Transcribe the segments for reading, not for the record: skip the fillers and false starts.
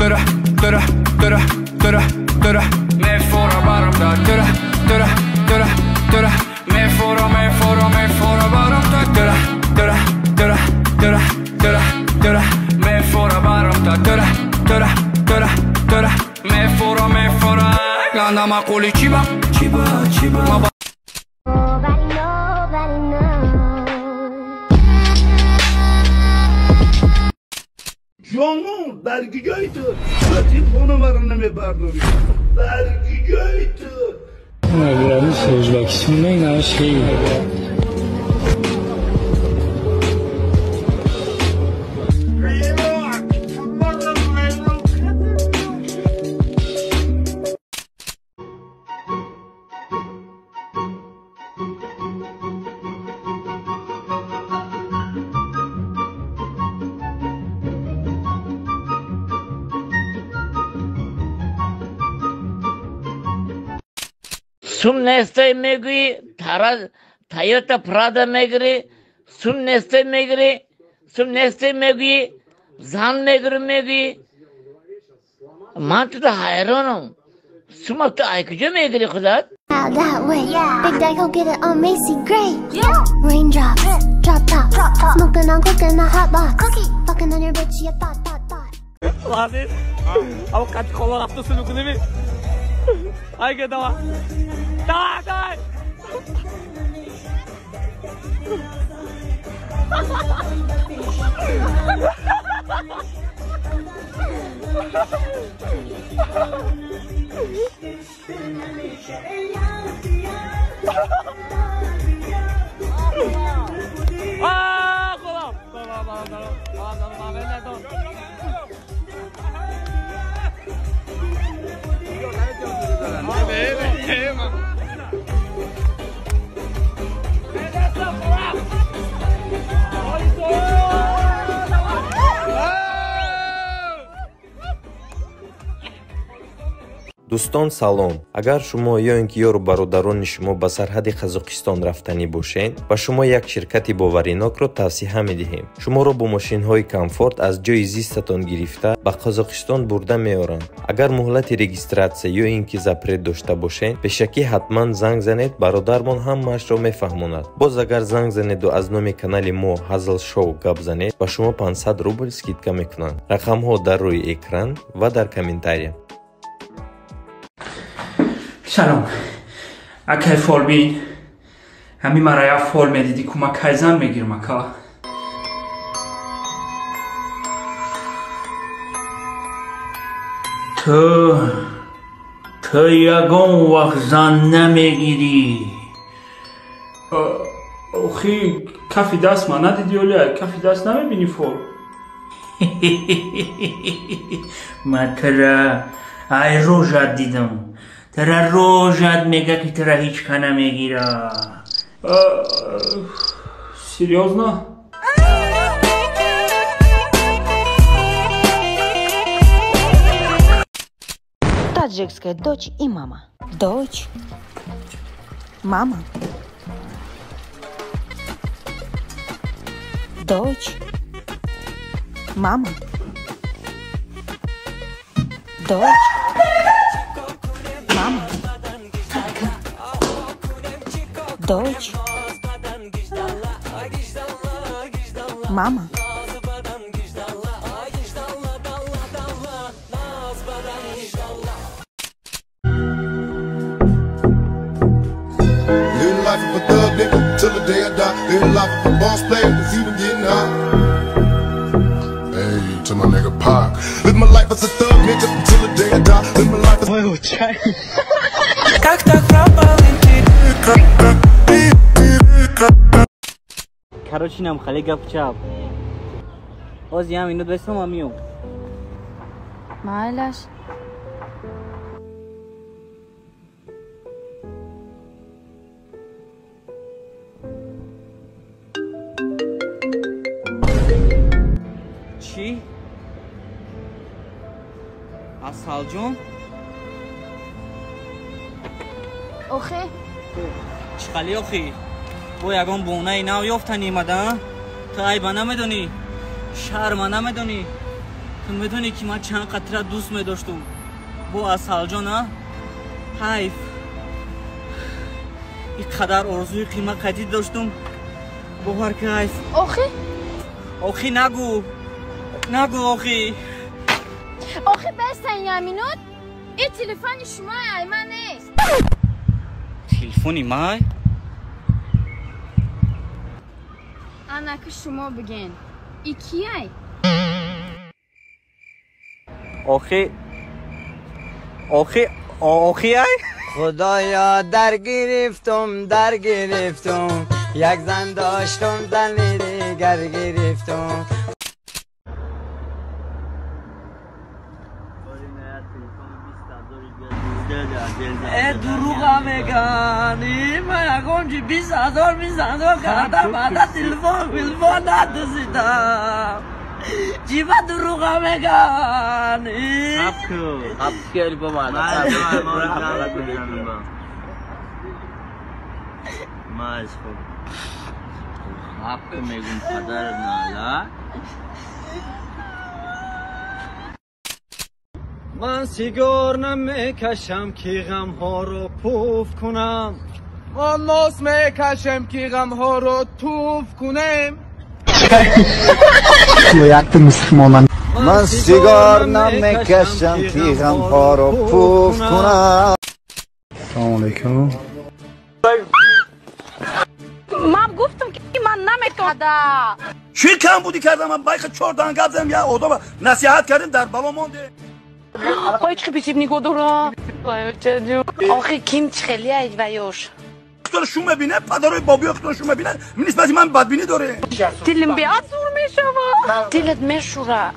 dura. Me fora barımda dura. Me fora barımda dura. Me fora barımda dura. Me fora Ganda makuli chiba Canım dergigaydı. Telefon numaranı mı pardon? Dergigaydı. Nagirani O'zbekistonda yana şey. Sum neste megri, Toyota Prado megri, sum neste megri, zan megri. Man to the hayranım. Sum up to aykıcı megri kızat. Out that way, Big Daddy go get it on Macy Gray. Raindrops, drop top, smoking on cooking a hot box, fucking on your bitch, you thought. Lanet. Avukat kollar haftasını okunu bir. Haydi devam. Давай! дӯстон салом. Агар шумо ё ин ки ёру бародарони шумо ба сарҳади қазоқистон рафтанӣ бошед, ба шумо як ширкати боваринокро тавсиҳа медиҳем. Шуморо бо мошинҳои комфорт аз ҷои зистатон гирифта ба қазоқистон бурда меоранд. Агар муҳлати регистратсия ё ин ки запрет дошта бошед, бешакӣ ҳатман занг занед, бародармон ҳамаашро мефаҳмонад. Боз агар занг занеду аз номи канали мо Hazl Show гап занед, ба шумо 500 рубл скидка мекунанд. Рақамҳо дар рӯи экран ва дар комментария. سلام اکای فال بین همین مرای فال میدیدی که ما کایزن میگیرم اکا تو یگون وقت زن نمیگیری اخی کفی دست ما ندیدی اولیه کفی دست نمیبینی فال من ترا ای روژت دیدم ترا روژت میگه که ترا هیچ کنه میگیره سریوزنا؟ Таджикская дочь и мама. Дочь. Мама. Дочь. Мама. Дочь. Мама. Дочь. Мама. Living life of a thug nigga till the day I die. Living life of a boss player that's even getting high. Hey, to my nigga Pac. Live my life as a thug nigga till the day I die. Live my life as a Как так пропал Короче, нам халига пчап. Оз я минут весом амио. Малаш. Чи? Асалҷон? Охи? Чиқали охи? Бо ягон бонаи нав ёфтан имада? Ту айба намедонӣ? Шарма намедонӣ? Ту تو میدونی که من چند قطره دوست میداشتم با اصل جان حیف اینقدر آرزوی قیمت قدید داشتم باور که حیف آخی نگو آخی بستن یمینات این تلفن شما ایمن نیست تلفنی مای انا که شما بگین ای کیه آخی ای خدایا در گرفتم یک زن داشتم زن دیگر گرفتم دروغ میگنی من اگه 20,000 کردم بعد تلفن ندوزیدم جیبا دروغ میگنی حب کردی بابا ماش خوب حب میگم پدر نالا من سیگار نمیکشم که غم ها رو پوف کنم من ناس میکشم که غم ها رو توف کنم من سیگار نمیکشم که غم ها رو پوف کنم. سلام علیکم. من گفتم که من نمیتونم چی کم بودی کردم من بایخ چردان گبزم یا اودا نصیحت کردیم در بابا مونده Pode repetir me godora. آخه کیم خیلی ایوایوش داره شوم ببینه پدر بابی اختار شوم ببینه نسبت من بدبینی داره دلم بیاد زور میشوه دلت میشوره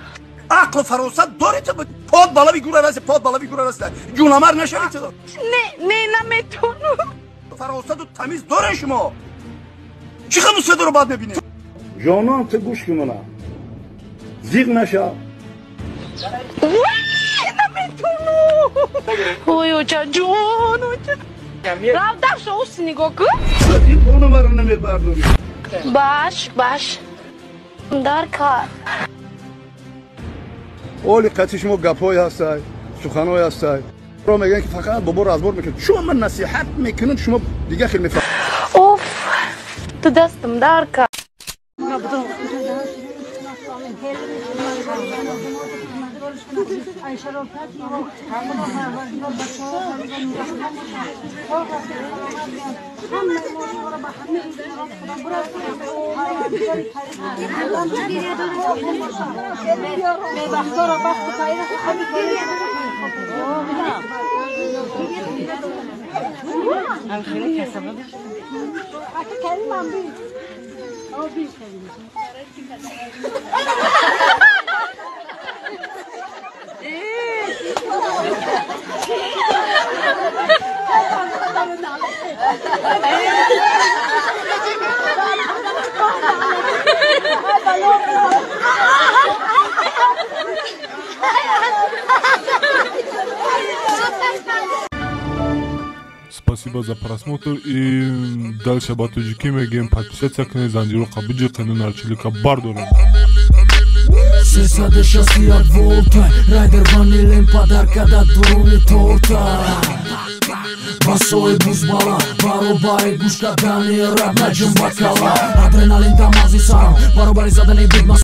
عقل و فراست داری تو پاد بالا بگوره راسته جونمر نشوی تو نه نمیتونم فراست و تمیز داره شما چی خموسه داره بعد ببینه جانان تو گوش کنونه زیغ نشه اوه جان رفتم شو نگاه کن این خونه مرا نمیبرداری باش در کار اولی قطعی شما گپای هستای سخنای هستای رو میگن که فقط بابا رو ازبار میکنید شما من نصیحت میکنید شما دیگه خیلی میفهم اوف تو دستم در کار Спасибо за просмотр и дальше батуджики мегем подписаться к Занжиру Кабиджи канал Чилика Бардора. Сесаде шасият волта Райдер ванилен подарка да дуруни торта Басоe бузбала Баробаи гушка дани раб наҷм бакала Адреналин тамази сарам Баробари задани бигмас